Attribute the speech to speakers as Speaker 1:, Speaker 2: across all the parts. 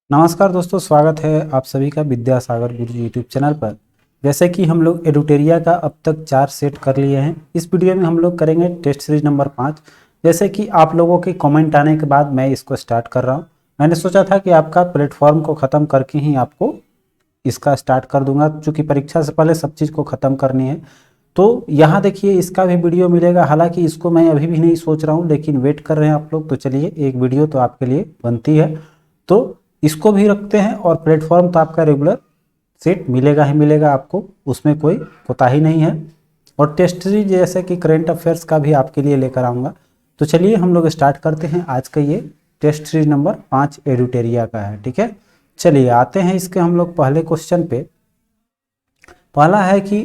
Speaker 1: नमस्कार दोस्तों, स्वागत है आप सभी का विद्यासागर गुरुजी यूट्यूब चैनल पर। जैसे कि हम लोग एडुटेरिया का अब तक 4 सेट कर लिए हैं। इस वीडियो में हम लोग करेंगे टेस्ट सीरीज नंबर 5। जैसे कि आप लोगों के कमेंट आने के बाद मैं इसको स्टार्ट कर रहा हूं। मैंने सोचा था कि आपका प्लेटफॉर्म को ख़त्म करके ही आपको इसका स्टार्ट कर दूंगा, चूँकि परीक्षा से पहले सब चीज़ को ख़त्म करनी है। तो यहाँ देखिए, इसका भी वीडियो मिलेगा। हालांकि इसको मैं अभी भी नहीं सोच रहा हूँ, लेकिन वेट कर रहे हैं आप लोग, तो चलिए एक वीडियो तो आपके लिए बनती है, तो इसको भी रखते हैं। और प्लेटफॉर्म तो आपका रेगुलर सेट मिलेगा ही मिलेगा आपको, उसमें कोई कोताही नहीं है। और टेस्ट सीरीज जैसे कि करंट अफेयर्स का भी आपके लिए लेकर आऊँगा। तो चलिए हम लोग स्टार्ट करते हैं। आज का ये टेस्ट सीरीज नंबर 5 एडुटेरिया का है, ठीक है। चलिए आते हैं इसके हम लोग पहले क्वेश्चन पे। पहला है कि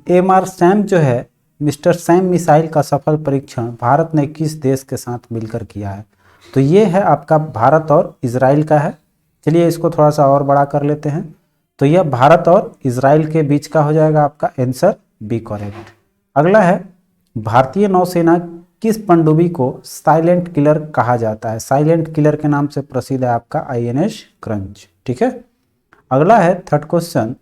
Speaker 1: एमआर सैम जो है, मिस्टर सैम मिसाइल का सफल परीक्षण भारत ने किस देश के साथ मिलकर किया है? तो ये है आपका भारत और इजराइल का है। चलिए इसको थोड़ा सा और बड़ा कर लेते हैं। तो यह भारत और इजराइल के बीच का हो जाएगा आपका आंसर बी करेक्ट। अगला है, भारतीय नौसेना किस पनडुब्बी को साइलेंट किलर कहा जाता है? साइलेंट किलर के नाम से प्रसिद्ध है आपका आईएनएस क्रंच, ठीक है। अगला है थर्ड क्वेश्चन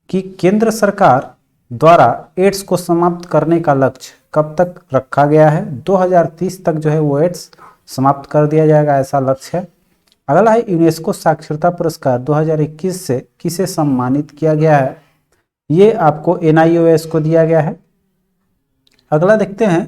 Speaker 1: कि केंद्र सरकार द्वारा एड्स को समाप्त करने का लक्ष्य कब तक रखा गया है? 2030 तक जो है वो एड्स समाप्त कर दिया जाएगा, ऐसा लक्ष्य है। अगला है, यूनेस्को साक्षरता पुरस्कार 2021 से किसे सम्मानित किया गया है? ये आपको एनआईओएस को दिया गया है। अगला देखते हैं,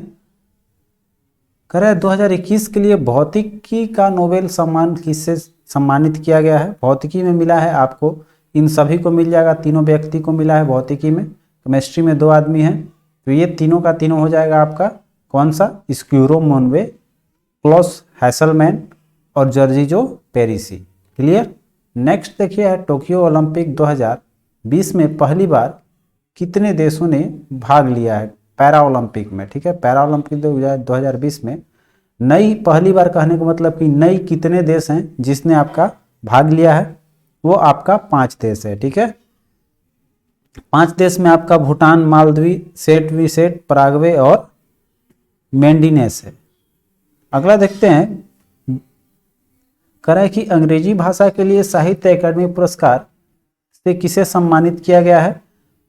Speaker 1: कह रहा है 2021 के लिए भौतिकी का नोबेल सम्मान किससे सम्मानित किया गया है? भौतिकी में मिला है आपको, इन सभी को मिल जाएगा, तीनों व्यक्ति को मिला है भौतिकी में। केमिस्ट्री में 2 आदमी हैं, तो ये तीनों का तीनों हो जाएगा आपका कौन सा? स्क्यूरो मोनवे, क्लॉस हैसलमैन और जर्जिजो पेरिसी। क्लियर। नेक्स्ट देखिए है, टोक्यो ओलंपिक 2020 में पहली बार कितने देशों ने भाग लिया है पैरा ओलंपिक में? ठीक है, पैरा ओलंपिक 2020 में नई, पहली बार कहने का मतलब कि नई कितने देश हैं जिसने आपका भाग लिया है? वो आपका 5 देश है, ठीक है। 5 देश में आपका भूटान, मालदीव, सेट विसेट, पराग्वे और मेंडिनेस है। अगला देखते हैं, कह रहा है कि अंग्रेजी भाषा के लिए साहित्य अकादमी पुरस्कार से किसे सम्मानित किया गया है?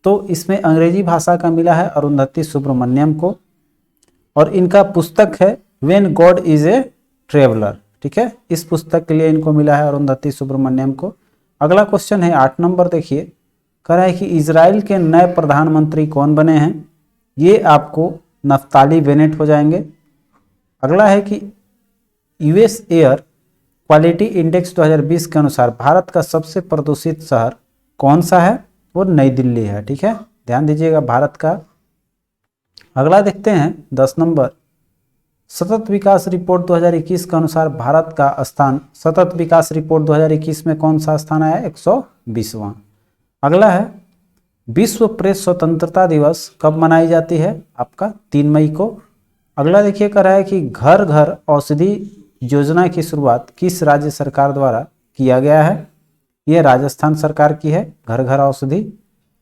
Speaker 1: तो इसमें अंग्रेजी भाषा का मिला है अरुंधति सुब्रमण्यम को, और इनका पुस्तक है when God is a traveller, ठीक है। इस पुस्तक के लिए इनको मिला है अरुंधति सुब्रमण्यम को। अगला क्वेश्चन है 8 नंबर, देखिए, कह रहा है कि इजराइल के नए प्रधानमंत्री कौन बने हैं? ये आपको नफ्ताली बेनेट हो जाएंगे। अगला है कि यूएस एयर क्वालिटी इंडेक्स 2020 के अनुसार भारत का सबसे प्रदूषित शहर कौन सा है? वो नई दिल्ली है, ठीक है, ध्यान दीजिएगा भारत का। अगला देखते हैं 10 नंबर, सतत विकास रिपोर्ट 2021 के अनुसार भारत का स्थान, सतत विकास रिपोर्ट 2021 में कौन सा स्थान आया? 120वां। अगला है, विश्व प्रेस स्वतंत्रता दिवस कब मनाई जाती है? आपका 3 मई को। अगला देखिए, कह रहा है कि घर घर औषधि योजना की शुरुआत किस राज्य सरकार द्वारा किया गया है? ये राजस्थान सरकार की है, घर घर औषधि।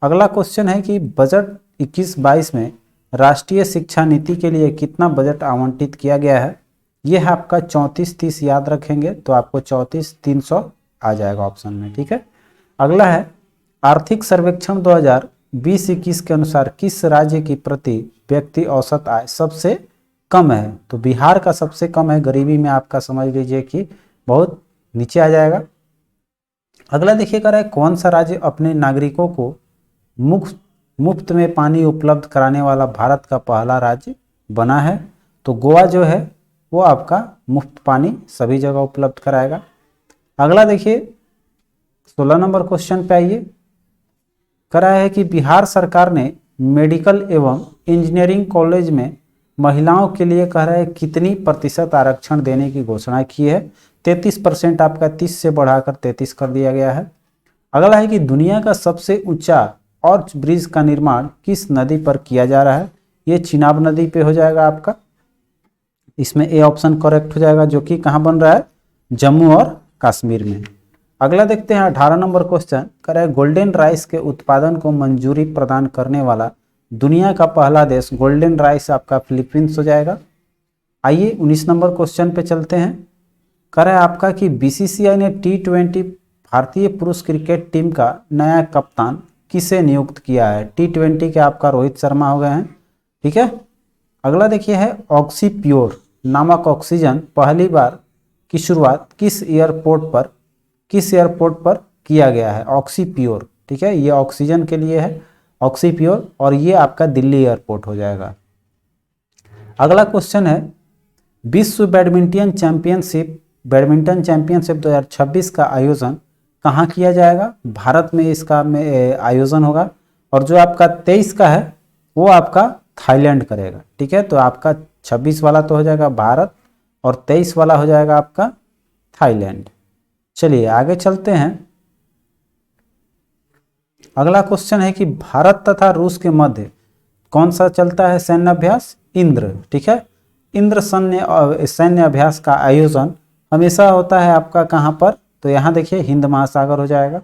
Speaker 1: अगला क्वेश्चन है कि बजट 21-22 में राष्ट्रीय शिक्षा नीति के लिए कितना बजट आवंटित किया गया है? ये है आपका 3430, याद रखेंगे तो आपको 34,300 आ जाएगा ऑप्शन में, ठीक है। अगला है, आर्थिक सर्वेक्षण 2020-21 के अनुसार किस राज्य की प्रति व्यक्ति औसत आय सबसे कम है? तो बिहार का सबसे कम है, गरीबी में आपका समझ लीजिए कि बहुत नीचे आ जाएगा। अगला देखिए, कह रहा है कौन सा राज्य अपने नागरिकों को मुफ्त में पानी उपलब्ध कराने वाला भारत का पहला राज्य बना है? तो गोवा जो है वो आपका मुफ्त पानी सभी जगह उपलब्ध कराएगा। अगला देखिए 16 नंबर क्वेश्चन पे आइए, कह रहा है कि बिहार सरकार ने मेडिकल एवं इंजीनियरिंग कॉलेज में महिलाओं के लिए, कह रहा है, कितनी प्रतिशत आरक्षण देने की घोषणा की है? 33%, आपका 30 से बढ़ाकर 33 कर दिया गया है। अगला है कि दुनिया का सबसे ऊंचा आर्च ब्रिज का निर्माण किस नदी पर किया जा रहा है? ये चिनाब नदी पे हो जाएगा आपका, इसमें ए ऑप्शन करेक्ट हो जाएगा, जो कि कहाँ बन रहा है? जम्मू और कश्मीर में। अगला देखते हैं 18 नंबर क्वेश्चन, कह रहा है गोल्डन राइस के उत्पादन को मंजूरी प्रदान करने वाला दुनिया का पहला देश, गोल्डन राइस आपका फिलीपींस हो जाएगा। आइए 19 नंबर क्वेश्चन पे चलते हैं। कह रहा है आपका कि बीसीसीआई ने T20 भारतीय पुरुष क्रिकेट टीम का नया कप्तान किसे नियुक्त किया है। T20 के आपका रोहित शर्मा हो गए हैं, ठीक है। अगला देखिए है ऑक्सीप्योर नामक ऑक्सीजन पहली बार की शुरुआत किस एयरपोर्ट पर किया गया है। ऑक्सीप्योर, ठीक है, ये ऑक्सीजन के लिए है ऑक्सीप्योर, और ये आपका दिल्ली एयरपोर्ट हो जाएगा। अगला क्वेश्चन है विश्व बैडमिंटन चैंपियनशिप 2026 का आयोजन कहाँ किया जाएगा। भारत में इसका आयोजन होगा, और जो आपका 23 का है वो आपका थाईलैंड करेगा, ठीक है। तो आपका 26 वाला तो हो जाएगा भारत और 23 वाला हो जाएगा आपका थाईलैंड। चलिए आगे चलते हैं। अगला क्वेश्चन है कि भारत तथा रूस के मध्य कौन सा चलता है सैन्य अभ्यास। इंद्र, ठीक है। इंद्र सैन्य अभ्यास का आयोजन हमेशा होता है आपका कहाँ पर, तो यहाँ देखिए हिंद महासागर हो जाएगा।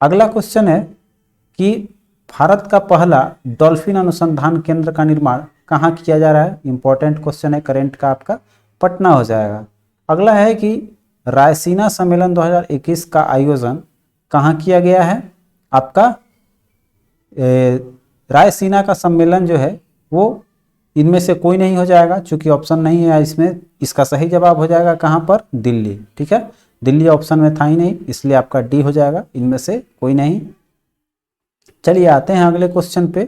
Speaker 1: अगला क्वेश्चन है कि भारत का पहला डॉल्फिन अनुसंधान केंद्र का निर्माण कहाँ किया जा रहा है। इंपॉर्टेंट क्वेश्चन है, करेंट का आपका पटना हो जाएगा। अगला है कि रायसीना सम्मेलन 2021 का आयोजन कहाँ किया गया है। आपका रायसीना का सम्मेलन जो है वो इनमें से कोई नहीं हो जाएगा, चूंकि ऑप्शन नहीं है इसमें। इसका सही जवाब हो जाएगा कहाँ पर, दिल्ली, ठीक है। दिल्ली ऑप्शन में था ही नहीं, इसलिए आपका डी हो जाएगा, इनमें से कोई नहीं। चलिए आते हैं अगले क्वेश्चन पे।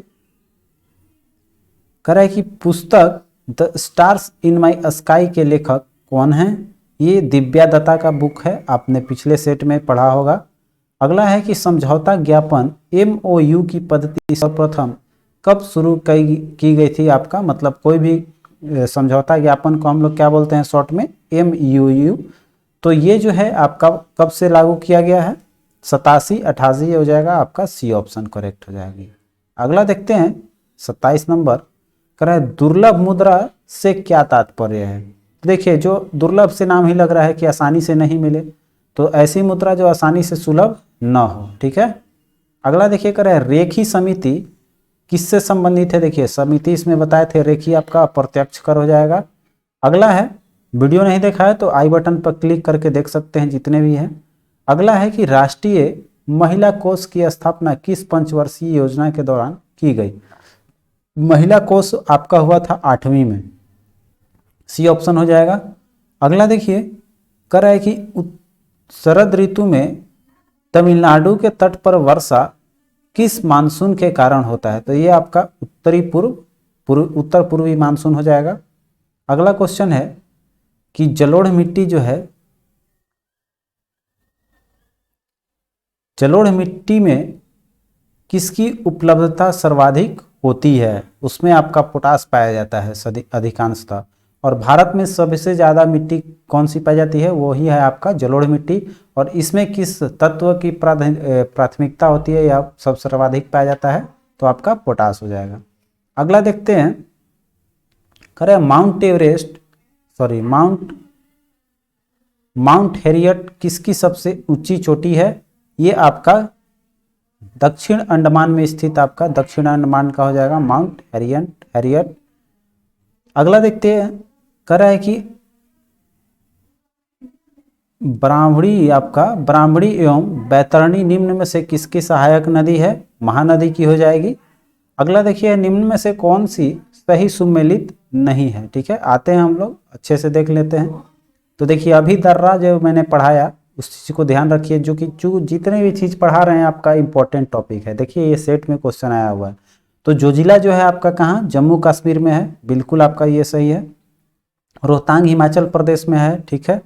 Speaker 1: कह रहा है कि पुस्तक the stars in my sky के लेखक कौन हैं। ये दिव्या दत्ता का बुक है, आपने पिछले सेट में पढ़ा होगा। अगला है कि समझौता ज्ञापन MOU की पद्धति सर्वप्रथम कब शुरू की गई थी। आपका मतलब कोई भी समझौता ज्ञापन को हम लोग क्या बोलते हैं शॉर्ट में, MOU। तो ये जो है आपका कब से लागू किया गया है, 87, 88 हो जाएगा, आपका सी ऑप्शन करेक्ट हो जाएगी। अगला देखते हैं 27 नंबर। कह रहा है दुर्लभ मुद्रा से क्या तात्पर्य है। तो देखिए जो दुर्लभ से नाम ही लग रहा है कि आसानी से नहीं मिले, तो ऐसी मुद्रा जो आसानी से सुलभ न हो, ठीक है। अगला देखिए कह रहा है रेखी समिति किससे संबंधित है। देखिए समिति इसमें बताए थे, रेखी आपका अप्रत्यक्ष कर हो जाएगा। अगला है, वीडियो नहीं देखा है तो आई बटन पर क्लिक करके देख सकते हैं जितने भी हैं। अगला है कि राष्ट्रीय महिला कोष की स्थापना किस पंचवर्षीय योजना के दौरान की गई। महिला कोष आपका हुआ था 8वीं में, सी ऑप्शन हो जाएगा। अगला देखिए कह रहा है कि शरद ऋतु में तमिलनाडु के तट पर वर्षा किस मानसून के कारण होता है। तो ये आपका उत्तर पूर्वी मानसून हो जाएगा। अगला क्वेश्चन है कि जलोढ़ मिट्टी जो है, जलोढ़ मिट्टी में किसकी उपलब्धता सर्वाधिक होती है। उसमें आपका पोटास पाया जाता है अधिकांशतः, और भारत में सबसे ज़्यादा मिट्टी कौन सी पाई जाती है, वो ही है आपका जलोढ़ मिट्टी। और इसमें किस तत्व की प्राथमिकता होती है या सब सर्वाधिक पाया जाता है, तो आपका पोटास हो जाएगा। अगला देखते हैं, कह रहे माउंट हैरियट किसकी सबसे ऊंची चोटी है। ये आपका दक्षिण अंडमान में स्थित आपका दक्षिण अंडमान का हो जाएगा माउंट हैरियट। अगला देखते हैं, कह रहा है कि ब्राह्मणी एवं बैतरणी निम्न में से किसकी सहायक नदी है। महानदी की हो जाएगी। अगला देखिए निम्न में से कौन सी सही सुमेलित नहीं है, ठीक है। आते हैं हम लोग अच्छे से देख लेते हैं। तो देखिए अभी दर्रा जो मैंने पढ़ाया उस चीज़ को ध्यान रखिए, जो कि जितने भी चीज़ पढ़ा रहे हैं आपका इंपॉर्टेंट टॉपिक है। देखिए ये सेट में क्वेश्चन आया हुआ है। तो जोजिला जो है आपका कहाँ, जम्मू कश्मीर में है, बिल्कुल आपका ये सही है। रोहतांग हिमाचल प्रदेश में है, ठीक है।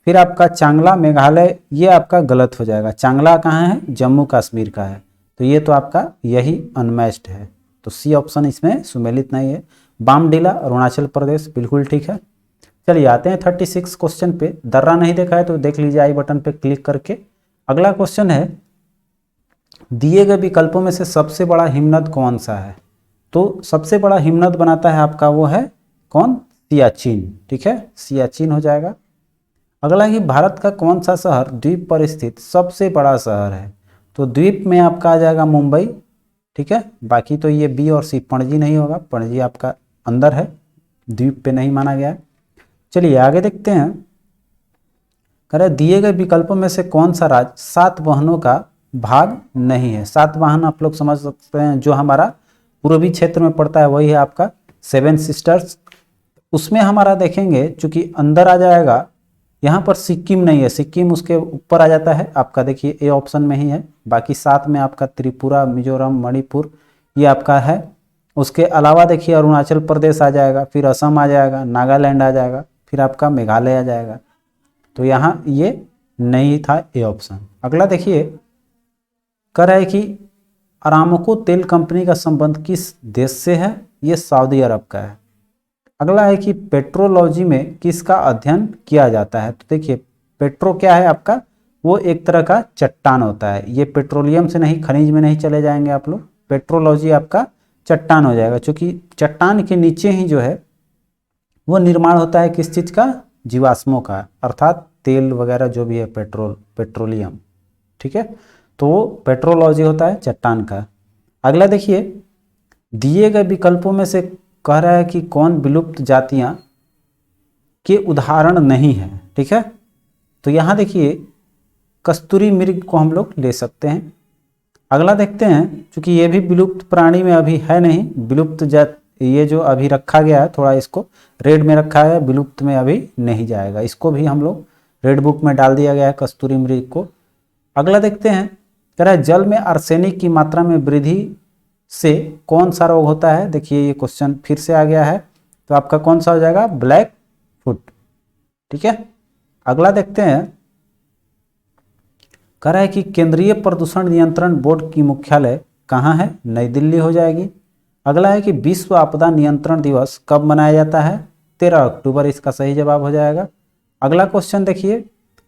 Speaker 1: फिर आपका चांगला मेघालय, ये आपका गलत हो जाएगा। चांगला कहाँ है, जम्मू कश्मीर का है, तो ये तो आपका यही अनमैच्ड है, तो सी ऑप्शन इसमें सुमेलित नहीं है। बामडीला अरुणाचल प्रदेश, बिल्कुल ठीक है। चलिए आते हैं 36 क्वेश्चन पे। दर्रा नहीं देखा है तो देख लीजिए आई बटन पे क्लिक करके। अगला क्वेश्चन है दिए गए विकल्पों में से सबसे बड़ा हिमनद कौन सा है। तो सबसे बड़ा हिमनद बनाता है आपका वो है कौन, सियाचिन, ठीक है, सियाचिन हो जाएगा। अगला कि भारत का कौन सा शहर द्वीप पर स्थित सबसे बड़ा शहर है। तो द्वीप में आपका आ जाएगा मुंबई, ठीक है। बाकी तो ये बी और सी, पणजी नहीं होगा, पणजी आपका अंदर है, द्वीप पे नहीं माना गया है। चलिए आगे देखते हैं। कह रहे दिए गए विकल्पों में से कौन सा राज्य 7 वाहनों का भाग नहीं है। 7 वाहन आप लोग समझ सकते हैं, जो हमारा पूर्वी क्षेत्र में पड़ता है वही है आपका 7 सिस्टर्स। उसमें हमारा देखेंगे चूंकि अंदर आ जाएगा, यहाँ पर सिक्किम नहीं है, सिक्किम उसके ऊपर आ जाता है आपका, देखिए ए ऑप्शन में ही है। बाकी 7 में आपका त्रिपुरा, मिजोरम, मणिपुर ये आपका है। उसके अलावा देखिए अरुणाचल प्रदेश आ जाएगा, फिर असम आ जाएगा, नागालैंड आ जाएगा, फिर आपका मेघालय आ जाएगा। तो यहाँ ये नहीं था ए ऑप्शन। अगला देखिए कह रहा है कि अरामको तेल कंपनी का संबंध किस देश से है, ये सऊदी अरब का है। अगला है कि पेट्रोलॉजी में किसका अध्ययन किया जाता है। तो देखिए पेट्रो क्या है आपका, वो एक तरह का चट्टान होता है। ये पेट्रोलियम से नहीं, खनिज में नहीं चले जाएंगे आप लोग, पेट्रोलॉजी आपका चट्टान हो जाएगा, क्योंकि चट्टान के नीचे ही जो है वो निर्माण होता है किस चीज़ का, जीवाश्मों का, अर्थात तेल वगैरह जो भी है, पेट्रोलियम, ठीक है। तो वो पेट्रोलॉजी होता है चट्टान का। अगला देखिए दिए गए विकल्पों में से कह रहा है कि कौन विलुप्त जातियां के उदाहरण नहीं है, ठीक है। तो यहाँ देखिए कस्तूरी मृग को हम लोग ले सकते हैं। अगला देखते हैं, क्योंकि ये भी विलुप्त प्राणी में अभी है नहीं, विलुप्त जात ये जो अभी रखा गया है थोड़ा इसको रेड में रखा है, विलुप्त में अभी नहीं जाएगा, इसको भी हम लोग रेड बुक में डाल दिया गया है कस्तूरी मृग को। अगला देखते हैं, कह रहा है जल में आर्सेनिक की मात्रा में वृद्धि से कौन सा रोग होता है। देखिए ये क्वेश्चन फिर से आ गया है, तो आपका कौन सा हो जाएगा, ब्लैक फुट, ठीक है। अगला देखते हैं, कह रहा है कि केंद्रीय प्रदूषण नियंत्रण बोर्ड की मुख्यालय कहाँ है, नई दिल्ली हो जाएगी। अगला है कि विश्व आपदा नियंत्रण दिवस कब मनाया जाता है, 13 अक्टूबर, इसका सही जवाब हो जाएगा। अगला क्वेश्चन देखिए,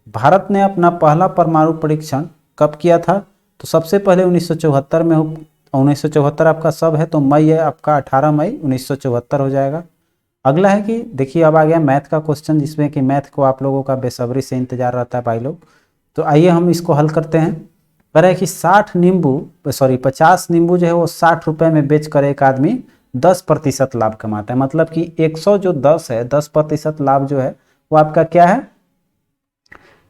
Speaker 1: भारत ने अपना पहला परमाणु परीक्षण कब किया था। तो सबसे पहले 1974 में 1974 आपका सब है, तो मई है आपका 18 मई 1974 हो जाएगा। अगला है कि देखिए अब आ गया मैथ का क्वेश्चन, जिसमें कि मैथ को आप लोगों का बेसब्री से इंतजार रहता है भाई लोग। तो आइए हम इसको हल करते हैं। कह रहा है कि 50 नींबू जो है वो 60 रुपये में बेच कर एक आदमी 10% लाभ कमाता है। मतलब कि 100 जो 10 है, 10% लाभ जो है वो आपका क्या है,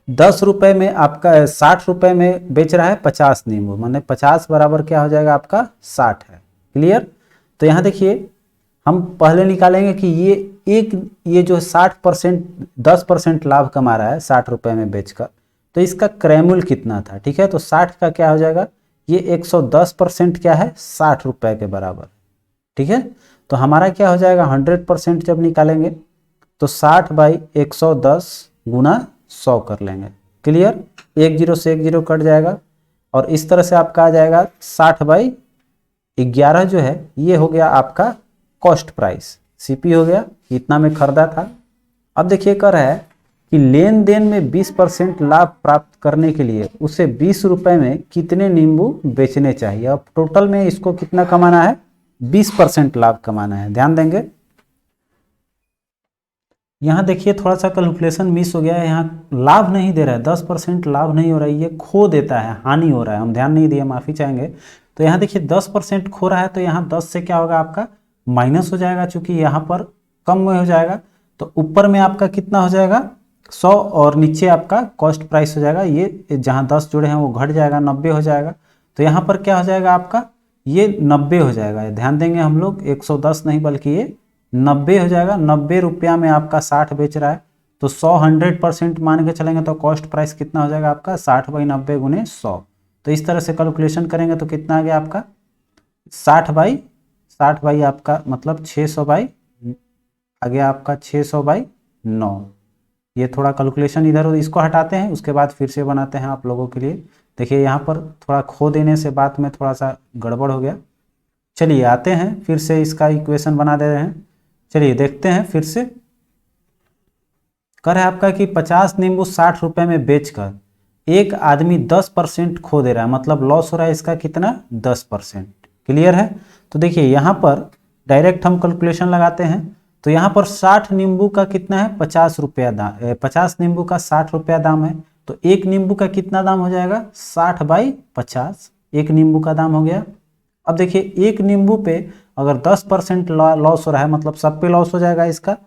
Speaker 1: 10 रुपये में आपका 60 रुपये में बेच रहा है 50 नींबू, माने 50 बराबर क्या हो जाएगा आपका 60 है। क्लियर। तो यहाँ देखिए हम पहले निकालेंगे कि ये जो 60% 10% लाभ कमा रहा है 60 रुपये में बेचकर, तो इसका क्रयमूल्य कितना था, ठीक है। तो 60 का क्या हो जाएगा, ये 110% क्या है, 60 रुपये के बराबर, ठीक है। तो हमारा क्या हो जाएगा, 100% जब निकालेंगे तो 60 बाई 110 गुना 100 कर लेंगे। क्लियर। 1 0 से 1 0 कट जाएगा, और इस तरह से आपका आ जाएगा 60 बाई 11 जो है ये हो गया आपका कॉस्ट प्राइस, सीपी हो गया, इतना में खरीदा था। अब देखिए कह रहा है कि लेन देन में 20% लाभ प्राप्त करने के लिए उसे 20 रुपये में कितने नींबू बेचने चाहिए। अब टोटल में इसको कितना कमाना है, 20% लाभ कमाना है। ध्यान देंगे, यहाँ देखिए थोड़ा सा कैलकुलेशन मिस हो गया है, यहाँ लाभ नहीं दे रहा है, 10% लाभ नहीं हो रहा है, ये खो देता है, हानि हो रहा है, हम ध्यान नहीं दिए, माफ़ी चाहेंगे। तो यहाँ देखिए 10% खो रहा है, तो यहाँ 10 से क्या होगा आपका माइनस हो जाएगा, चूंकि यहाँ पर कम में हो जाएगा, तो ऊपर में आपका कितना हो जाएगा 100, और नीचे आपका कॉस्ट प्राइस हो जाएगा, ये जहाँ 10 जुड़े हैं वो घट जाएगा, 90 हो जाएगा। तो यहाँ पर क्या हो जाएगा आपका, ये 90 हो जाएगा। ध्यान देंगे हम लोग 110 नहीं बल्कि ये 90 हो जाएगा। 90 रुपया में आपका 60 बेच रहा है, तो 100% मान के चलेंगे तो कॉस्ट प्राइस कितना हो जाएगा आपका 60 बाई 90 गुने 100। तो इस तरह से कैलकुलेशन करेंगे तो कितना आ गया आपका 60 बाई आपका मतलब 600 बाई आ गया आपका 600 बाई 9। ये थोड़ा कैलकुलेशन इधर उधर इसको हटाते हैं, उसके बाद फिर से बनाते हैं आप लोगों के लिए। देखिए यहाँ पर थोड़ा खो देने से बात में थोड़ा सा गड़बड़ हो गया। चलिए आते हैं फिर से इसका इक्वेशन बना दे रहे हैं। चलिए देखते हैं फिर से। कर है आपका कि 50 नींबू 60 रुपये में बेचकर एक आदमी 10% खो दे रहा है, मतलब लॉस हो रहा है इसका कितना 10%। क्लियर है। तो देखिए यहाँ पर डायरेक्ट हम कैलकुलेशन लगाते हैं, तो यहाँ पर 60 नींबू का कितना है 50 रुपया दाम, 50 नींबू का 60 रुपया दाम है, तो एक नींबू का कितना दाम हो जाएगा 60 बाई 50, एक नींबू का दाम हो गया। अब देखिए एक नींबू पे अगर 10% लॉस हो रहा है, मतलब सब पे लॉस हो जाएगा इसका,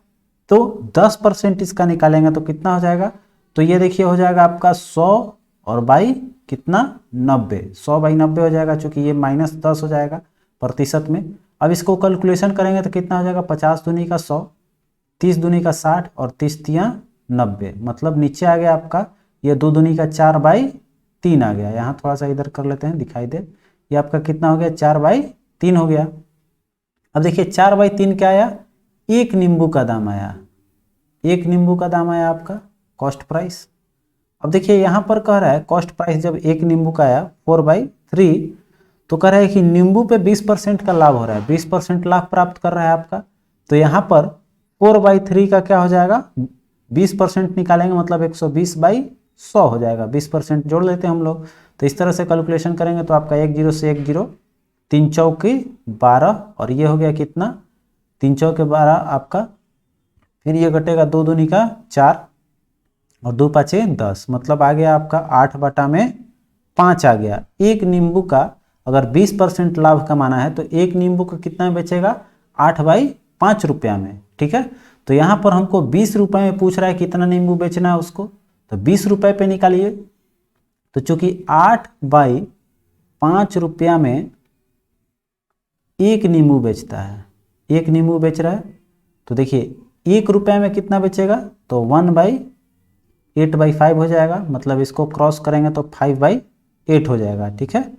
Speaker 1: तो 10% इसका निकालेंगे तो कितना हो जाएगा, तो ये देखिए हो जाएगा आपका 100 और बाई कितना 90, 100 बाई 90 हो जाएगा, चूंकि ये -10 हो जाएगा प्रतिशत में। अब इसको कैलकुलेशन करेंगे तो कितना हो जाएगा, 50 दूनी का 100, 30 दूनी का 60 और 30 तियां 90, मतलब नीचे आ गया आपका ये 2 दूनी का 4 बाई 3 आ गया। यहाँ थोड़ा सा इधर कर लेते हैं दिखाई दे, ये आपका कितना हो गया 4 बाई 3 हो गया। अब देखिए 4 बाई 3 क्या आया, एक नींबू का दाम आया, एक नींबू का दाम आया आपका कॉस्ट प्राइस। अब देखिए यहाँ पर कह रहा है कॉस्ट प्राइस जब एक नींबू का आया 4/3, तो कह रहा है कि नींबू पे 20% का लाभ हो रहा है, 20% लाभ प्राप्त कर रहा है आपका। तो यहाँ पर 4/3 का क्या हो जाएगा, 20% निकालेंगे मतलब 120/100 हो जाएगा, 20% जोड़ लेते हैं हम लोग। तो इस तरह से कैलकुलेशन करेंगे तो आपका 1 0 से 1 0, 3 चौके 12 और ये हो गया कितना 3 चौके 12 आपका, फिर ये घटेगा 2 दूनी का 4 और 2 पाँचे 10, मतलब आ गया आपका 8/5 आ गया। एक नींबू का अगर 20% लाभ कमाना है तो एक नींबू का कितना में बेचेगा, 8/5 रुपया में, ठीक है। तो यहाँ पर हमको 20 रुपये में पूछ रहा है कितना नींबू बेचना है उसको, तो 20 रुपये पे निकालिए। तो चूंकि 8/5 रुपया में एक नींबू बेचता है, एक नींबू बेच रहा है, तो देखिए 1 रुपये में कितना बेचेगा, तो 1/8/5 हो जाएगा, मतलब इसको क्रॉस करेंगे तो 5/8 हो जाएगा, ठीक है।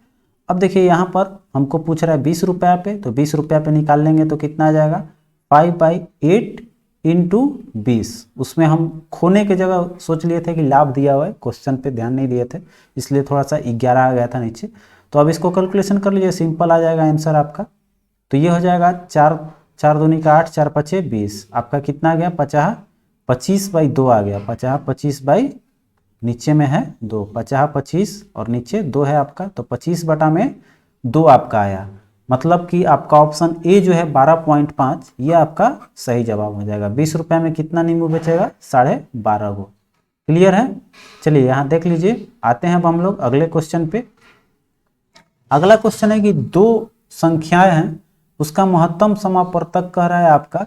Speaker 1: अब देखिए यहाँ पर हमको पूछ रहा है 20 रुपया पे, तो 20 रुपया पे निकाल लेंगे तो कितना आ जाएगा 5/8 इंटू 20। उसमें हम खोने की जगह सोच लिए थे कि लाभ दिया हुआ है, क्वेश्चन पे ध्यान नहीं दिए थे, इसलिए थोड़ा सा 11 आ गया था नीचे। तो अब इसको कैलकुलेशन कर लीजिए, सिंपल आ जाएगा आंसर आपका। तो ये हो जाएगा 4 दूनी का 8, 4 पचे 20, आपका कितना आ गया 25/2 आ गया, 50/25 नीचे में है 2, 50/25 और नीचे 2 है आपका, तो 25/2 आपका आया। मतलब कि आपका ऑप्शन ए जो है 12.5 ये आपका सही जवाब हो जाएगा। 20 रुपये में कितना नींबू बेचेगा, 12.5 गो। क्लियर है, चलिए यहाँ देख लीजिए। आते हैं अब हम लोग अगले क्वेश्चन पे। अगला क्वेश्चन है कि 2 संख्याएं हैं, उसका महत्तम समापवर्तक कह रहा है आपका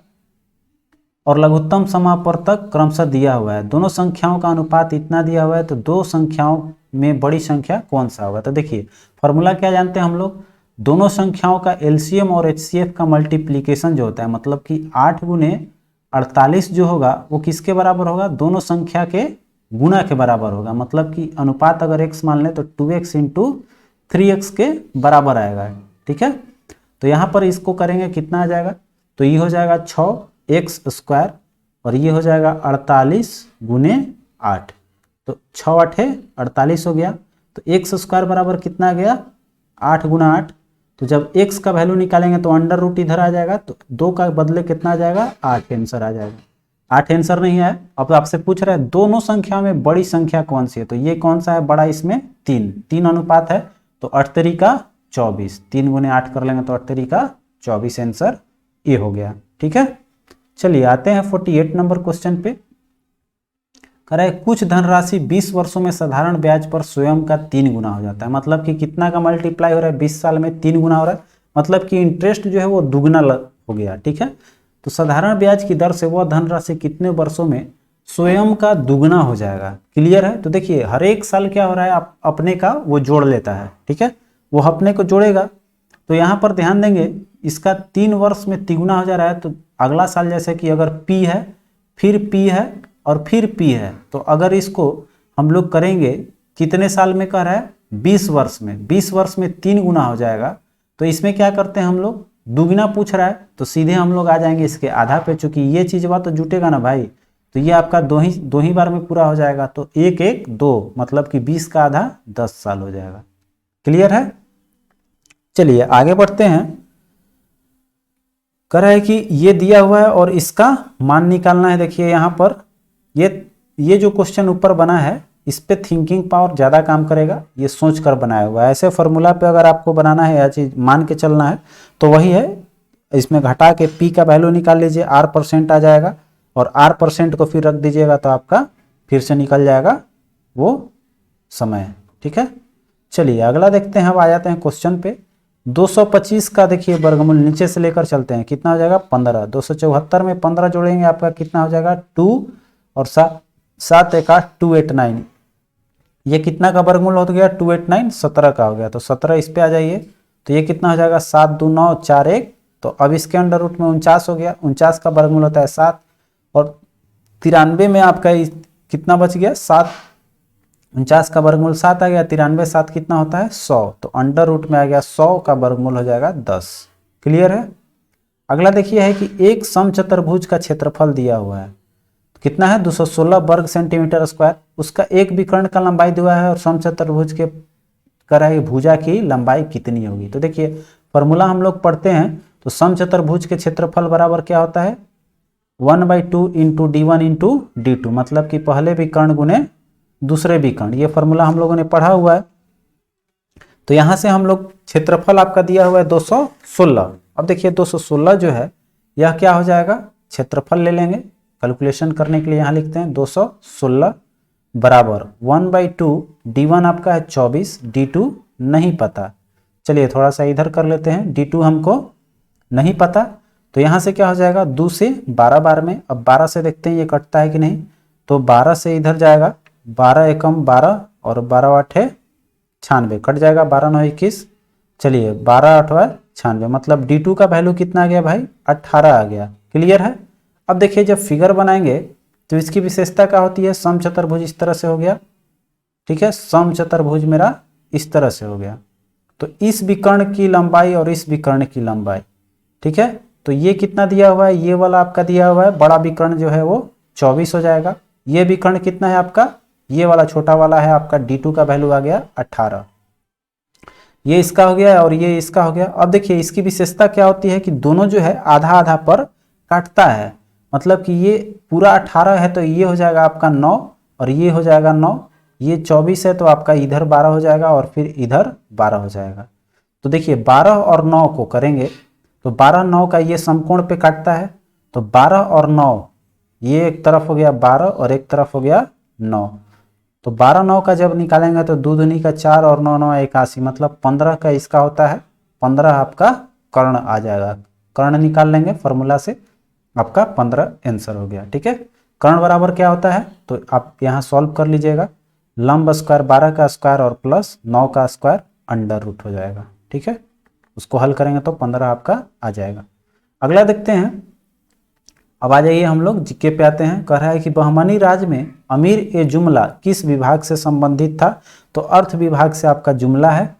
Speaker 1: और लघुत्तम समापवर्तक क्रमशः दिया हुआ है। दोनों संख्याओं का अनुपात इतना दिया हुआ है, तो 2 संख्याओं में बड़ी संख्या कौन सा होगा। तो देखिए फॉर्मूला क्या जानते हैं हम लोग, दोनों संख्याओं का एलसीएम और एचसीएफ का मल्टीप्लीकेशन जो होता है, मतलब कि 8 गुने 48 जो होगा वो किसके बराबर होगा, दोनों संख्या के गुणा के बराबर होगा। मतलब कि अनुपात अगर x मान लें तो 2x इंटू 3x के बराबर आएगा, ठीक है। तो यहाँ पर इसको करेंगे कितना आ जाएगा, तो ये हो जाएगा 6x² और ये हो जाएगा 48 गुने 8, तो 6 8 48 हो गया। तो x² बराबर कितना आ गया 8 गुना 8, तो जब x का वैल्यू निकालेंगे तो अंडर रूट इधर आ जाएगा, तो 2 का बदले कितना आ जाएगा 8 आंसर आ जाएगा। 8 आंसर नहीं है। अब आपसे पूछ रहा है दोनों संख्या में बड़ी संख्या कौन सी है, तो ये कौन सा है बड़ा, इसमें 3 अनुपात है, तो 8 3 का 24, 3 गुने 8 कर लेंगे तो 8 3 का 24 आंसर ये हो गया, ठीक है। चलिए आते हैं 48 नंबर क्वेश्चन पे। कह रहा है कुछ धनराशि 20 वर्षों में साधारण ब्याज पर स्वयं का 3 गुना हो जाता है। मतलब कि कितना का मल्टीप्लाई हो रहा है, 20 साल में 3 गुना हो रहा है, मतलब कि इंटरेस्ट जो है वो दुगना हो गया, ठीक है। तो साधारण ब्याज की दर से वह धनराशि कितने वर्षों में स्वयं का दुगना हो जाएगा। क्लियर है। तो देखिए हर एक साल क्या हो रहा है, आप अपने का वो जोड़ लेता है, ठीक है, वो अपने को जोड़ेगा। तो यहाँ पर ध्यान देंगे इसका 3 वर्ष में तिगुना हो जा रहा है, तो अगला साल जैसे कि अगर P है, फिर P है और फिर P है, तो अगर इसको हम लोग करेंगे कितने साल में कह रहा है 20 वर्ष में, 20 वर्ष में 3 गुना हो जाएगा। तो इसमें क्या करते हैं हम लोग, दुगना पूछ रहा है तो सीधे हम लोग आ जाएंगे इसके आधा पे, चूंकि ये चीज बात तो जुटेगा ना भाई, तो ये आपका दो ही बार में पूरा हो जाएगा, तो 1 1 2, मतलब कि 20 का आधा 10 साल हो जाएगा। क्लियर है। चलिए आगे बढ़ते हैं। कह रहा है कि ये दिया हुआ है और इसका मान निकालना है। देखिए यहाँ पर ये जो क्वेश्चन ऊपर बना है इस पे थिंकिंग पावर ज़्यादा काम करेगा, ये सोच कर बनाया हुआ है। ऐसे फॉर्मूला पे अगर आपको बनाना है या चीज मान के चलना है तो वही है, इसमें घटा के P का वैल्यू निकाल लीजिए, R% आ जाएगा और R% को फिर रख दीजिएगा तो आपका फिर से निकल जाएगा वो समय, ठीक है। चलिए अगला देखते हैं। अब आ जाते हैं क्वेश्चन पे। 225 का देखिए वर्गमूल नीचे से लेकर चलते हैं, कितना हो जाएगा 15। 274 में 15 जोड़ेंगे आपका कितना हो जाएगा 2 और 7 7 एका 289, ये कितना का वर्गमूल हो गया 289, 17 का हो गया। तो 17 इस पे आ जाइए, तो ये कितना हो जाएगा 7 2 9 4 1। तो अब इसके अंडर रूट में 49 हो गया, 49 का वर्गमूल होता है 7, और 93 में आपका कितना बच गया 7, 49 का वर्गमूल 7 आ गया, 93 7 कितना होता है 100। तो अंडर रूट में आ गया 100 का वर्गमूल हो जाएगा 10। क्लियर है। अगला देखिए है कि एक समचतुर्भुज का क्षेत्रफल दिया हुआ है, कितना है 216 वर्ग सेंटीमीटर स्क्वायर, उसका एक विकर्ण का लंबाई दिया है और समचतुर्भुज के कर है भुजा की लंबाई कितनी होगी। तो देखिए फॉर्मूला हम लोग पढ़ते हैं, तो समचतुर्भुज के क्षेत्रफल बराबर क्या होता है 1/2 इंटू d1 इंटू d2, मतलब कि पहले विकर्ण गुने दूसरे विकर्ण, ये फॉर्मूला हम लोगों ने पढ़ा हुआ है। तो यहां से हम लोग क्षेत्रफल आपका दिया हुआ है 216। अब देखिए 216 जो है यह क्या हो जाएगा, क्षेत्रफल ले लेंगे कैलकुलेशन करने के लिए, यहां लिखते हैं 216 बराबर 1/2, d1 आपका है 24, d2 नहीं पता। चलिए थोड़ा सा इधर कर लेते हैं, d2 हमको नहीं पता, तो यहां से क्या हो जाएगा 2 से 12 बार में, अब 12 से देखते हैं ये कटता है कि नहीं, तो 12 से इधर जाएगा, 12 एकम 12 और 12 8 96, कट जाएगा, 12 9 21। चलिए 12 8 96, मतलब d2 का वैल्यू कितना आ गया भाई 18 आ गया। क्लियर है। अब देखिए जब फिगर बनाएंगे तो इसकी विशेषता क्या होती है, समचतुर्भुज इस तरह से हो गया, ठीक है, समचतुर्भुज मेरा इस तरह से हो गया, तो इस विकर्ण की लंबाई और इस विकर्ण की लंबाई, ठीक है, तो ये कितना दिया हुआ है, ये वाला आपका दिया हुआ है बड़ा विकर्ण जो है वो 24 हो जाएगा, ये विकर्ण कितना है आपका, ये वाला छोटा वाला है आपका d2 का वैल्यू आ गया 18, ये इसका हो गया और ये इसका हो गया। अब देखिए इसकी विशेषता क्या होती है कि दोनों जो है आधा आधा पर काटता है, मतलब कि ये पूरा 18 है तो ये हो जाएगा आपका 9 और ये हो जाएगा 9, ये 24 है तो आपका इधर 12 हो जाएगा और फिर इधर 12 हो जाएगा। तो देखिए 12 और 9 को करेंगे तो 12 9 का ये समकोण पे काटता है, तो 12 और 9 ये एक तरफ हो गया 12 और एक तरफ हो गया 9, तो 12 9 का जब निकालेंगे तो 2 दूनी का 4 और 9 9 81, मतलब 15 का इसका होता है, 15 आपका कर्ण आ जाएगा, कर्ण निकाल लेंगे फॉर्मूला से, आपका 15 आंसर हो गया। ठीक है, कर्ण बराबर क्या होता है तो आप यहाँ सॉल्व कर लीजिएगा, लंब स्क्वायर 12 का स्क्वायर और प्लस 9 का स्क्वायर अंडर रूट हो जाएगा। ठीक है, उसको हल करेंगे तो 15 आपका आ जाएगा। अगला देखते हैं, अब आ जाइए हम लोग जीके पे आते हैं। कह रहा है कि बहमनी राज्य में अमीर ए जुमला किस विभाग से संबंधित था, तो अर्थ विभाग से आपका जुमला है।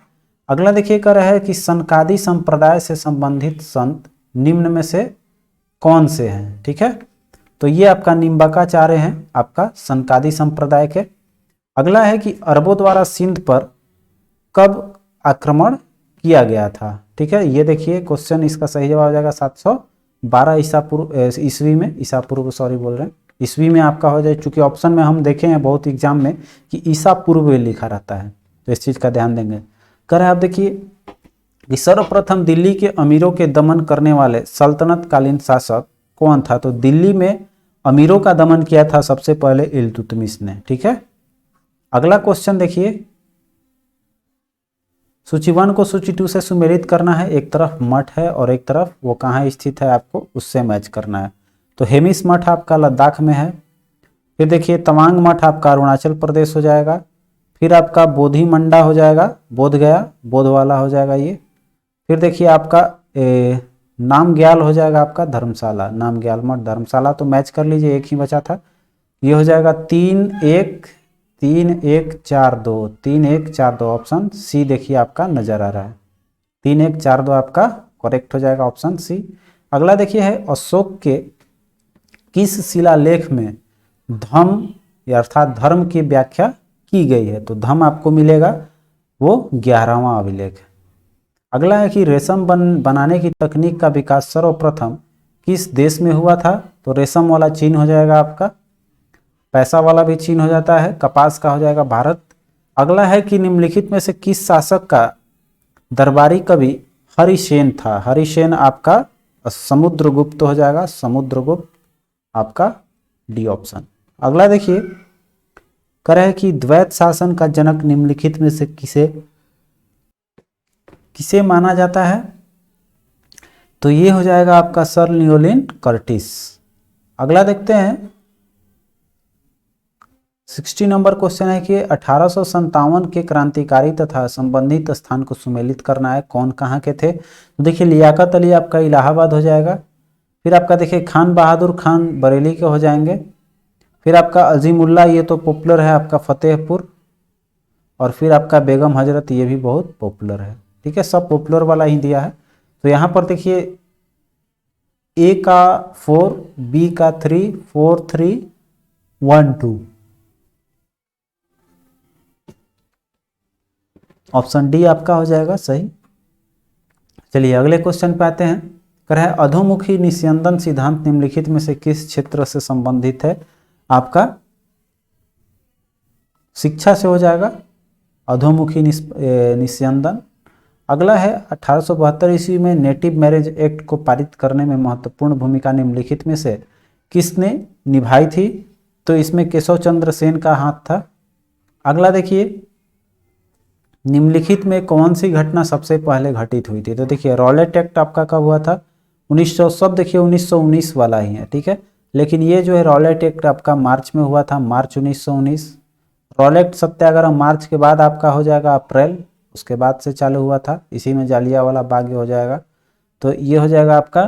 Speaker 1: अगला देखिए कह रहा है कि सनकादी संप्रदाय से संबंधित संत निम्न में से कौन से हैं। ठीक है, तो ये आपका निम्बकाचार्य हैं आपका सनकादी संप्रदाय के। अगला है कि अरबों द्वारा सिंध पर कब आक्रमण किया गया था। ठीक है, ये देखिए क्वेश्चन, इसका सही जवाब हो जाएगा 712 ईसा पूर्व ईस्वी में, ईसा पूर्व सॉरी बोल रहे हैं, ईस्वी में आपका हो जाए, चूंकि ऑप्शन में हम देखे हैं बहुत एग्जाम में कि ईसा पूर्व लिखा रहता है, तो इस चीज का ध्यान देंगे। कह रहे हैं आप देखिए कि सर्वप्रथम दिल्ली के अमीरों के दमन करने वाले सल्तनत कालीन शासक कौन था, तो दिल्ली में अमीरों का दमन किया था सबसे पहले इल्तुतमिश ने। ठीक है, अगला क्वेश्चन देखिए, सूची 1 को सूची 2 से सुमेलित करना है, एक तरफ मठ है और एक तरफ वो कहाँ स्थित है आपको उससे मैच करना है। तो हेमिस मठ आपका लद्दाख में है, फिर देखिए तवांग मठ आपका अरुणाचल प्रदेश हो जाएगा, फिर आपका बोधि मंडा हो जाएगा, बोध गया, बोध वाला हो जाएगा ये, फिर देखिए आपका नामग्याल हो जाएगा आपका धर्मशाला, नामग्याल मठ धर्मशाला, तो मैच कर लीजिए, एक ही बचा था, ये हो जाएगा 3 1 4 2 3 1 4 2, ऑप्शन सी देखिए आपका नजर आ रहा है, 3 1 4 2 आपका करेक्ट हो जाएगा ऑप्शन सी। अगला देखिए है अशोक के किस शिलालेख में धम्म अर्थात धर्म की व्याख्या की गई है, तो धम्म आपको मिलेगा वो 11वां अभिलेख है। अगला है कि रेशम बनाने की तकनीक का विकास सर्वप्रथम किस देश में हुआ था, तो रेशम वाला चीन हो जाएगा आपका, पैसा वाला भी चीन हो जाता है, कपास का हो जाएगा भारत। अगला है कि निम्नलिखित में से किस शासक का दरबारी कवि हरिसेन था, हरिसेन आपका समुद्रगुप्त हो जाएगा, समुद्रगुप्त आपका डी ऑप्शन। अगला देखिए कह रहा है कि द्वैत शासन का जनक निम्नलिखित में से किसे माना जाता है, तो ये हो जाएगा आपका सर लियोनिड कर्टिस। अगला देखते हैं, 60 नंबर क्वेश्चन है कि 1857 के क्रांतिकारी तथा संबंधित स्थान को सुमेलित करना है, कौन कहाँ के थे। तो देखिए लियाकत अली आपका इलाहाबाद हो जाएगा, फिर आपका देखिए खान बहादुर खान बरेली के हो जाएंगे, फिर आपका अजीमुल्ला ये तो पॉपुलर है आपका फतेहपुर, और फिर आपका बेगम हजरत ये भी बहुत पॉपुलर है। ठीक है, सब पॉपुलर वाला ही दिया है। तो यहाँ पर देखिए ए का 4, बी का 3, 4 3 1 2, ऑप्शन डी आपका हो जाएगा सही। चलिए अगले क्वेश्चन पे आते हैं। कर है अधोमुखी निस्यंदन सिद्धांत निम्नलिखित में से किस क्षेत्र से संबंधित है। आपका शिक्षा से हो जाएगा अधोमुखी निस्यंदन। अगला है 1872 ईस्वी में नेटिव मैरिज एक्ट को पारित करने में महत्वपूर्ण भूमिका निम्नलिखित में से किसने निभाई थी। तो इसमें केशव चंद्र सेन का हाथ था। अगला देखिए निम्नलिखित में कौन सी घटना सबसे पहले घटित हुई थी। तो देखिए रॉलेट एक्ट आपका कब हुआ था 1900, सब देखिए 1919 वाला ही है। ठीक है, लेकिन ये जो है रॉलेट एक्ट आपका मार्च में हुआ था, मार्च 1919। रॉलेट सत्याग्रह मार्च के बाद आपका हो जाएगा अप्रैल, उसके बाद से चालू हुआ था, इसी में जालियांवाला बाग हो जाएगा। तो ये हो जाएगा आपका।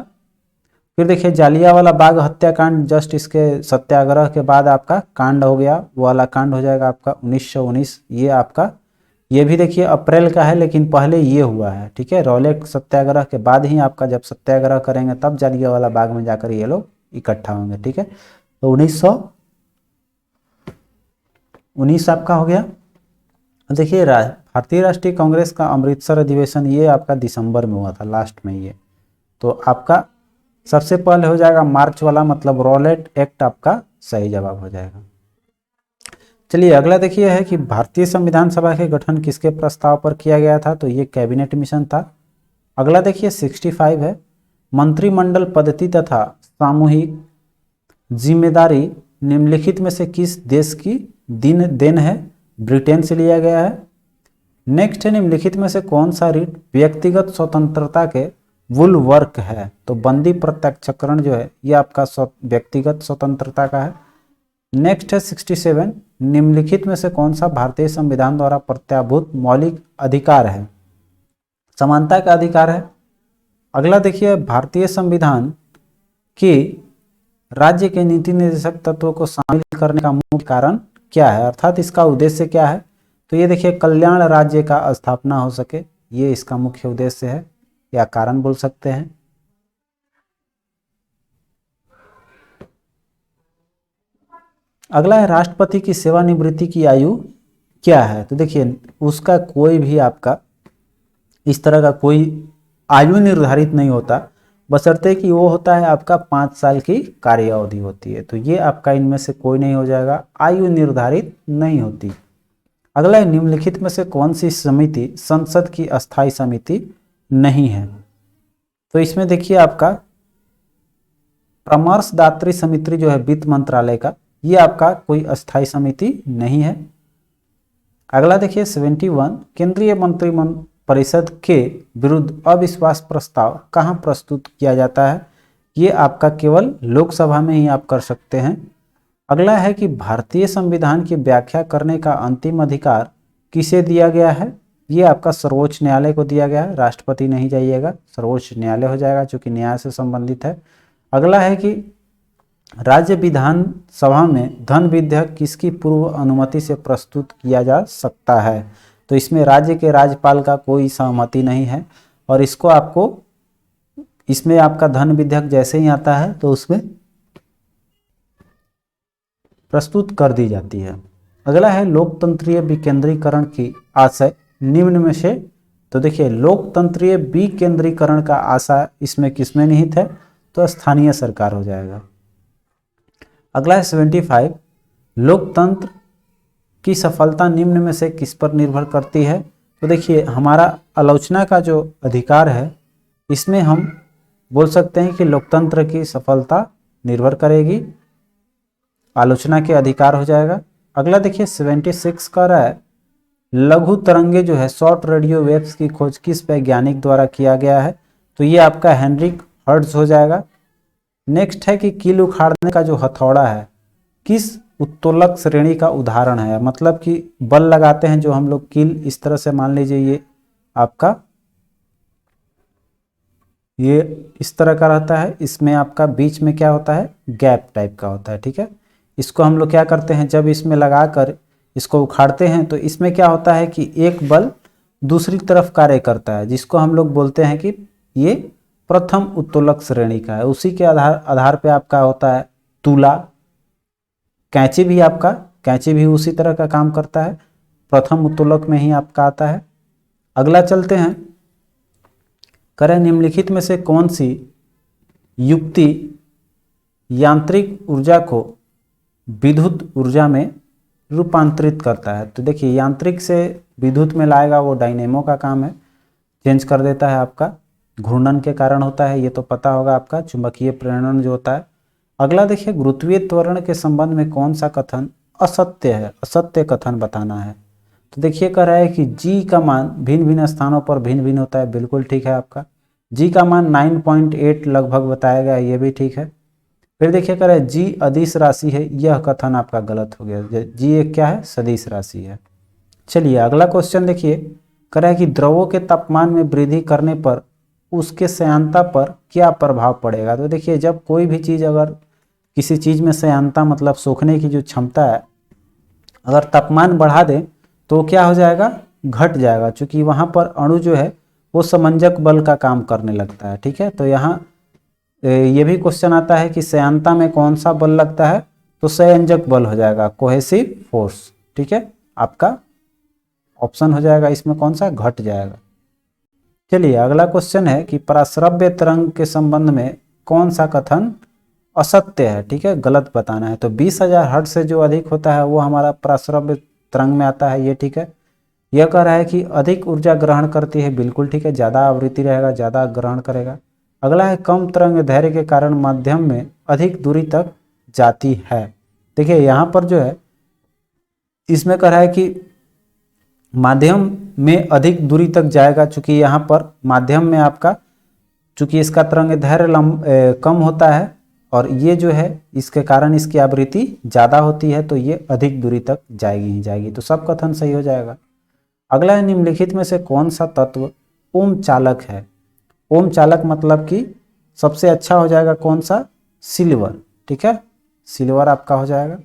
Speaker 1: फिर देखिए जालियांवाला बाग हत्याकांड जस्ट इसके सत्याग्रह के बाद आपका कांड हो गया, वो वाला कांड हो जाएगा आपका 1919। ये आपका ये भी देखिए अप्रैल का है, लेकिन पहले ये हुआ है। ठीक है, रॉलेट सत्याग्रह के बाद ही आपका जब सत्याग्रह करेंगे तब जालियांवाला बाग में जाकर ये लोग इकट्ठा होंगे। ठीक है, तो 1919 आपका हो गया। देखिए भारतीय राष्ट्रीय कांग्रेस का अमृतसर अधिवेशन ये आपका दिसंबर में हुआ था, लास्ट में ये। तो आपका सबसे पहले हो जाएगा मार्च वाला, मतलब रॉलेट एक्ट आपका सही जवाब हो जाएगा। चलिए अगला देखिए है कि भारतीय संविधान सभा के गठन किसके प्रस्ताव पर किया गया था। तो ये कैबिनेट मिशन था। अगला देखिए 65 है मंत्रिमंडल पद्धति तथा सामूहिक जिम्मेदारी निम्नलिखित में से किस देश की देन है। ब्रिटेन से लिया गया है। नेक्स्ट है निम्नलिखित में से कौन सा रीट व्यक्तिगत स्वतंत्रता के बुलवर्क है। तो बंदी प्रत्यक्षकरण जो है ये आपका व्यक्तिगत स्वतंत्रता का है। नेक्स्ट है 67 निम्नलिखित में से कौन सा भारतीय संविधान द्वारा प्रत्याभूत मौलिक अधिकार है। समानता का अधिकार है। अगला देखिए भारतीय संविधान की राज्य के नीति निर्देशक तत्वों को शामिल करने का मुख्य कारण क्या है, अर्थात इसका उद्देश्य क्या है। तो ये देखिए कल्याण राज्य का स्थापना हो सके, ये इसका मुख्य उद्देश्य है या कारण बोल सकते हैं। अगला है राष्ट्रपति की सेवानिवृत्ति की आयु क्या है। तो देखिए उसका कोई भी आपका इस तरह का कोई आयु निर्धारित नहीं होता, बशर्ते कि वो होता है आपका 5 साल की कार्य अवधि होती है। तो ये आपका इनमें से कोई नहीं हो जाएगा, आयु निर्धारित नहीं होती। अगला है निम्नलिखित में से कौन सी समिति संसद की अस्थायी समिति नहीं है। तो इसमें देखिए आपका परामर्शदात्री समिति जो है वित्त मंत्रालय का, ये आपका कोई अस्थायी समिति नहीं है। अगला देखिए 71 केंद्रीय मंत्रिपरिषद के विरुद्ध अविश्वास प्रस्ताव कहाँ प्रस्तुत किया जाता है। ये आपका केवल लोकसभा में ही आप कर सकते हैं। अगला है कि भारतीय संविधान की व्याख्या करने का अंतिम अधिकार किसे दिया गया है। ये आपका सर्वोच्च न्यायालय को दिया गया है, राष्ट्रपति नहीं जाइएगा, सर्वोच्च न्यायालय हो जाएगा चूंकि न्याय से संबंधित है। अगला है कि राज्य विधानसभा में धन विधेयक किसकी पूर्व अनुमति से प्रस्तुत किया जा सकता है। तो इसमें राज्य के राज्यपाल का कोई सहमति नहीं है, और इसको आपको इसमें आपका धन विधेयक जैसे ही आता है तो उसमें प्रस्तुत कर दी जाती है। अगला है लोकतंत्रीय विकेंद्रीकरण की आशय निम्न में से। तो देखिए लोकतंत्रीय विकेंद्रीकरण का आशय इसमें किसमें निहित है, तो स्थानीय सरकार हो जाएगा। अगला है 75 लोकतंत्र की सफलता निम्न में से किस पर निर्भर करती है। तो देखिए हमारा आलोचना का जो अधिकार है इसमें हम बोल सकते हैं कि लोकतंत्र की सफलता निर्भर करेगी, आलोचना के अधिकार हो जाएगा। अगला देखिए 76 का रहा है लघु तरंगे जो है शॉर्ट रेडियो वेव्स की खोज किस वैज्ञानिक द्वारा किया गया है। तो ये आपका हेनरिक हर्ट्ज हो जाएगा। नेक्स्ट है कि कील उखाड़ने का जो हथौड़ा है किस उत्तोलक श्रेणी का उदाहरण है। मतलब कि बल लगाते हैं जो हम लोग कील, इस तरह से मान लीजिए ये आपका ये इस तरह का रहता है, इसमें आपका बीच में क्या होता है, गैप टाइप का होता है। ठीक है, इसको हम लोग क्या करते हैं, जब इसमें लगाकर इसको उखाड़ते हैं तो इसमें क्या होता है कि एक बल दूसरी तरफ कार्य करता है, जिसको हम लोग बोलते हैं कि ये प्रथम उत्तोलक श्रेणी का है। उसी के आधार पे आपका होता है तुला। कैंची भी उसी तरह का काम करता है, प्रथम उत्तोलक में ही आपका आता है। अगला चलते हैं, करें निम्नलिखित में से कौन सी युक्ति यांत्रिक ऊर्जा को विद्युत ऊर्जा में रूपांतरित करता है। तो देखिए यांत्रिक से विद्युत में लाएगा वो डायनेमो का काम है, चेंज कर देता है, आपका घूर्णन के कारण होता है, ये तो पता होगा आपका, चुंबकीय प्रेरण जो होता है। अगला देखिए, गुरुत्वीय त्वरण के संबंध में कौन सा कथन असत्य है, असत्य कथन बताना है। तो देखिए कह रहा है कि जी का मान भिन्न भिन्न स्थानों पर भिन्न भिन्न होता है, बिल्कुल ठीक है आपका। जी का मान 9.8 लगभग बताया गया है, ये भी ठीक है। फिर देखिए कह रहा है जी अदिश राशि है, यह कथन आपका गलत हो गया। जी एक क्या है, सदिश राशि है। चलिए अगला क्वेश्चन देखिए, कह रहा है कि द्रवों के तापमान में वृद्धि करने पर उसके श्यानता पर क्या प्रभाव पड़ेगा। तो देखिए जब कोई भी चीज़, अगर किसी चीज़ में श्यानता मतलब सोखने की जो क्षमता है, अगर तापमान बढ़ा दें तो क्या हो जाएगा, घट जाएगा, क्योंकि वहाँ पर अणु जो है वो समंजक बल का काम करने लगता है। ठीक है, तो यहाँ ये भी क्वेश्चन आता है कि श्यानता में कौन सा बल लगता है, तो संयोजक बल हो जाएगा, कोहेसिव फोर्स। ठीक है, आपका ऑप्शन हो जाएगा इसमें कौन सा, घट जाएगा। चलिए अगला क्वेश्चन है कि पराश्रव्य तरंग के संबंध में कौन सा कथन असत्य है। ठीक है, गलत बताना है। तो 20,000 हर्ट्ज से जो अधिक होता है वो हमारा पराश्रव्य तरंग में आता है, ये ठीक है। यह कह रहा है कि अधिक ऊर्जा ग्रहण करती है, बिल्कुल ठीक है, ज़्यादा आवृत्ति रहेगा, ज़्यादा ग्रहण करेगा। अगला है कम तरंग दैर्घ्य के कारण माध्यम में अधिक दूरी तक जाती है। देखिए यहाँ पर जो है इसमें कह रहा है कि माध्यम में अधिक दूरी तक जाएगा, चूंकि यहाँ पर माध्यम में आपका, चूंकि इसका तरंग दैर्घ्य कम होता है और ये जो है इसके कारण इसकी आवृत्ति ज़्यादा होती है, तो ये अधिक दूरी तक जाएगी ही जाएगी। तो सब कथन सही हो जाएगा। अगला है निम्नलिखित में से कौन सा तत्व ओम चालक है। ओम चालक मतलब कि सबसे अच्छा हो जाएगा कौन सा, सिल्वर। ठीक है, सिल्वर आपका हो जाएगा।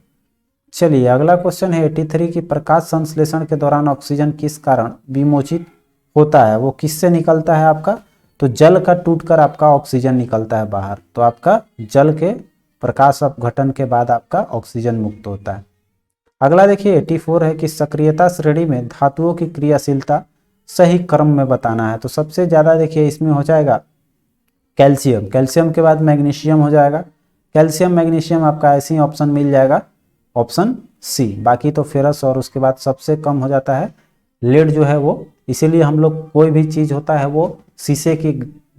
Speaker 1: चलिए अगला क्वेश्चन है 83 की प्रकाश संश्लेषण के दौरान ऑक्सीजन किस कारण विमोचित होता है। वो किससे निकलता है आपका, तो जल का टूटकर आपका ऑक्सीजन निकलता है बाहर। तो आपका जल के प्रकाश अपघटन के बाद आपका ऑक्सीजन मुक्त होता है। अगला देखिए 84 है कि सक्रियता श्रेणी में धातुओं की क्रियाशीलता सही क्रम में बताना है। तो सबसे ज़्यादा देखिए इसमें हो जाएगा कैल्शियम, कैल्शियम के बाद मैग्नीशियम हो जाएगा। कैल्शियम मैग्नीशियम आपका ऐसे ही ऑप्शन मिल जाएगा, ऑप्शन सी। बाकी तो फेरस और उसके बाद सबसे कम हो जाता है लेड जो है वो, इसीलिए हम लोग कोई भी चीज़ होता है वो शीशे की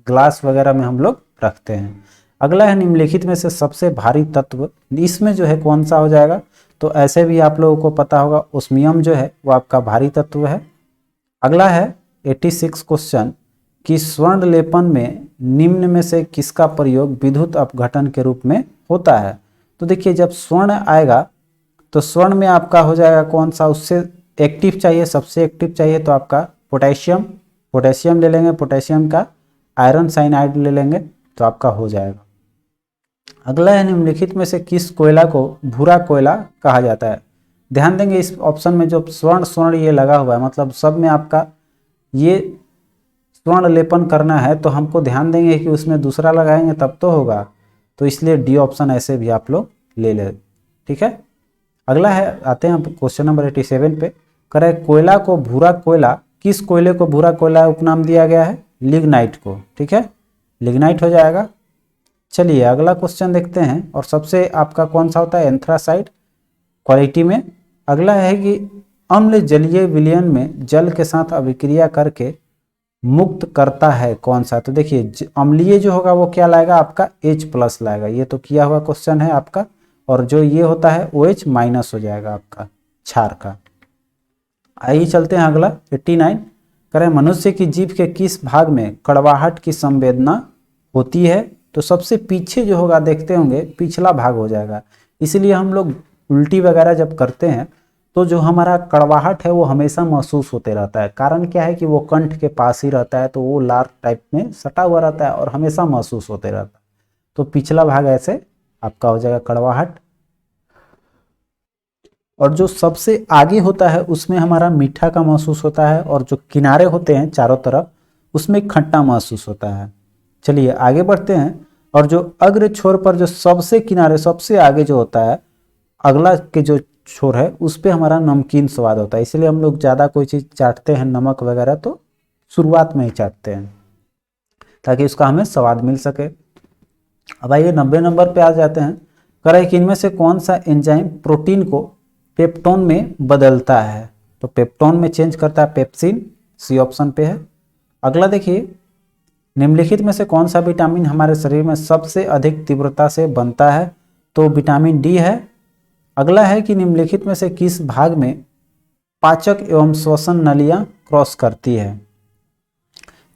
Speaker 1: ग्लास वगैरह में हम लोग रखते हैं। अगला है निम्नलिखित में से सबसे भारी तत्व, इसमें जो है कौन सा हो जाएगा, तो ऐसे भी आप लोगों को पता होगा ओस्मियम जो है वो आपका भारी तत्व है। अगला है 86 क्वेश्चन कि स्वर्ण लेपन में निम्न में से किसका प्रयोग विद्युत अपघटन के रूप में होता है। तो देखिए जब स्वर्ण आएगा तो स्वर्ण में आपका हो जाएगा कौन सा, उससे एक्टिव चाहिए, सबसे एक्टिव चाहिए, तो आपका पोटेशियम, पोटेशियम ले लेंगे, पोटेशियम का आयरन साइनाइड ले लेंगे तो आपका हो जाएगा। अगला है निम्नलिखित में से किस कोयला को भूरा कोयला कहा जाता है। ध्यान देंगे इस ऑप्शन में जो स्वर्ण स्वर्ण ये लगा हुआ है, मतलब सब में आपका ये स्वर्ण लेपन करना है, तो हमको ध्यान देंगे कि उसमें दूसरा लगाएंगे तब तो होगा, तो इसलिए डी ऑप्शन ऐसे भी आप लोग ले ले। ठीक है, अगला है, आते हैं क्वेश्चन नंबर 87 पे। करे कोयला को भूरा कोयला, किस कोयले को भूरा कोयला उपनाम दिया गया है, लिग्नाइट को। ठीक है, लिग्नाइट हो जाएगा। चलिए अगला क्वेश्चन देखते हैं, और सबसे आपका कौन सा होता है, एंथ्रासाइट क्वालिटी में। अगला है कि अम्ल जलीय विलयन में जल के साथ अभिक्रिया करके मुक्त करता है कौन सा। तो देखिए अम्लीय जो होगा वो क्या लाएगा, आपका H+ लाएगा, ये तो किया हुआ क्वेश्चन है आपका, और जो ये होता है OH- हो जाएगा आपका क्षार का। आइए चलते हैं अगला 89। करें मनुष्य की जीभ के किस भाग में कड़वाहट की संवेदना होती है। तो सबसे पीछे जो होगा देखते होंगे पिछला भाग हो जाएगा, इसलिए हम लोग उल्टी वगैरह जब करते हैं तो जो हमारा कड़वाहट है वो हमेशा महसूस होते रहता है। कारण क्या है कि वो कंठ के पास ही रहता है, तो वो लार टाइप में सटा हुआ रहता है और हमेशा महसूस होते रहता है। तो पिछला भाग ऐसे आपका हो जाएगा कड़वाहट। और जो सबसे आगे होता है उसमें हमारा मीठा का महसूस होता है, और जो किनारे होते हैं चारों तरफ उसमें खट्टा महसूस होता है। चलिए आगे बढ़ते हैं। और जो अग्र छोर पर जो सबसे किनारे सबसे आगे जो होता है, अगला के जो छोर है उस पे हमारा नमकीन स्वाद होता है। इसलिए हम लोग ज़्यादा कोई चीज़ चाटते हैं नमक वगैरह तो शुरुआत में ही चाटते हैं ताकि उसका हमें स्वाद मिल सके। अब आइए 90 नंबर पे आ जाते हैं। कह रहे हैं कि इनमें से कौन सा एंजाइम प्रोटीन को पेप्टोन में बदलता है। तो पेप्टोन में चेंज करता है पेप्सिन, सी ऑप्शन पे है। अगला देखिए, निम्नलिखित में से कौन सा विटामिन हमारे शरीर में सबसे अधिक तीव्रता से बनता है। तो विटामिन डी है। अगला है कि निम्नलिखित में से किस भाग में पाचक एवं श्वसन नलियां क्रॉस करती है।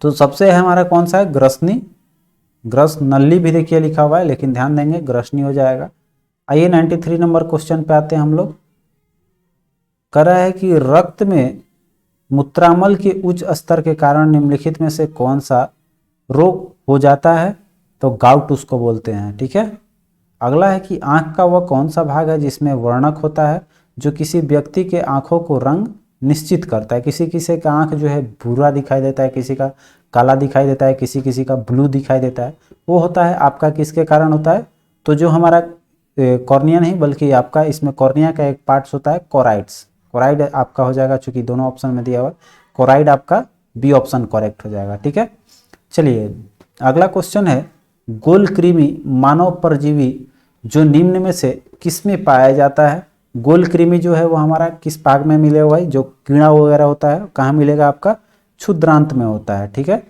Speaker 1: तो सबसे है हमारा कौन सा है, ग्रसनी। ग्रस नली भी देखिए लिखा हुआ है लेकिन ध्यान देंगे ग्रसनी हो जाएगा। आइए 93 नंबर क्वेश्चन पे आते हैं हम लोग। कह रहा है कि रक्त में मूत्रामल के उच्च स्तर के कारण निम्नलिखित में से कौन सा रोग हो जाता है। तो गाउट उसको बोलते हैं, ठीक है। अगला है कि आंख का वह कौन सा भाग है जिसमें वर्णक होता है, जो किसी व्यक्ति के आंखों को रंग निश्चित करता है। किसी किसी का आंख जो है भूरा दिखाई देता है, किसी का काला दिखाई देता है, किसी किसी का ब्लू दिखाई देता है। वो होता है आपका किसके कारण होता है। तो जो हमारा कॉर्निया नहीं बल्कि आपका इसमें कॉर्निया का एक पार्ट्स होता है कोराइड्स। कोराइड आपका हो जाएगा, चूंकि दोनों ऑप्शन में दिया हुआ कोराइड, आपका बी ऑप्शन करेक्ट हो जाएगा, ठीक है। चलिए अगला क्वेश्चन है, गोल कृमि मानव परजीवी जो निम्न में से किस में पाया जाता है। गोल कृमि जो है वो हमारा किस भाग में मिले हुआ है, जो कीड़ा वगैरह होता है कहाँ मिलेगा, आपका क्षुद्रांत में होता है, ठीक है।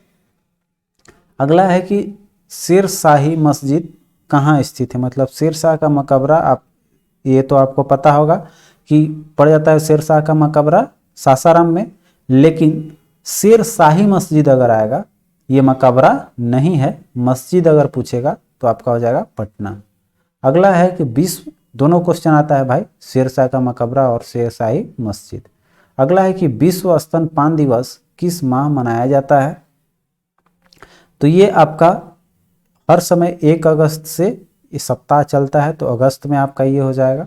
Speaker 1: अगला है कि शेरशाही मस्जिद कहाँ स्थित है। मतलब शेरशाह का मकबरा, आप ये तो आपको पता होगा कि पड़ जाता है शेरशाह का मकबरा सासाराम में, लेकिन शेरशाही मस्जिद अगर आएगा, ये मकबरा नहीं है, मस्जिद अगर पूछेगा तो आपका हो जाएगा पटना। अगला है कि विश्व, दोनों क्वेश्चन आता है भाई, शेरशाह का मकबरा और शेरशाही मस्जिद। अगला है कि विश्व स्तनपान दिवस किस माह मनाया जाता है। तो ये आपका हर समय 1 अगस्त से इस सप्ताह चलता है, तो अगस्त में आपका ये हो जाएगा।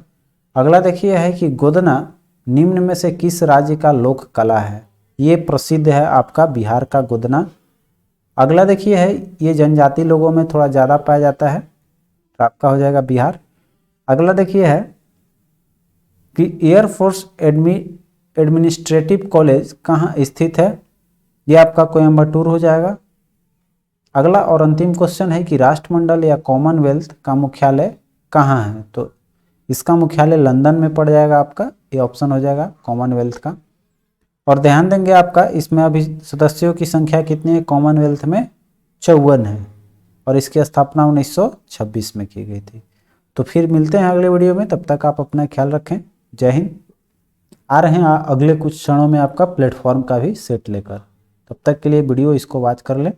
Speaker 1: अगला देखिए है कि गोदना निम्न में से किस राज्य का लोक कला है। ये प्रसिद्ध है आपका बिहार का गोदना। अगला देखिए है, ये जनजाति लोगों में थोड़ा ज़्यादा पाया जाता है, तो आपका हो जाएगा बिहार। अगला देखिए है कि एयरफोर्स एडमिनिस्ट्रेटिव कॉलेज कहाँ स्थित है। ये आपका कोयम्बटूर हो जाएगा। अगला और अंतिम क्वेश्चन है कि राष्ट्रमंडल या कॉमनवेल्थ का मुख्यालय कहाँ है। तो इसका मुख्यालय लंदन में पड़ जाएगा, आपका ये ऑप्शन हो जाएगा कॉमनवेल्थ का। और ध्यान देंगे आपका इसमें अभी सदस्यों की संख्या कितनी है, कॉमनवेल्थ में 54 है, और इसकी स्थापना 1926 में की गई थी। तो फिर मिलते हैं अगले वीडियो में, तब तक आप अपना ख्याल रखें। जय हिंद। आ रहे हैं अगले कुछ क्षणों में आपका प्लेटफॉर्म का भी सेट लेकर, तब तक के लिए वीडियो इसको वॉच कर लें।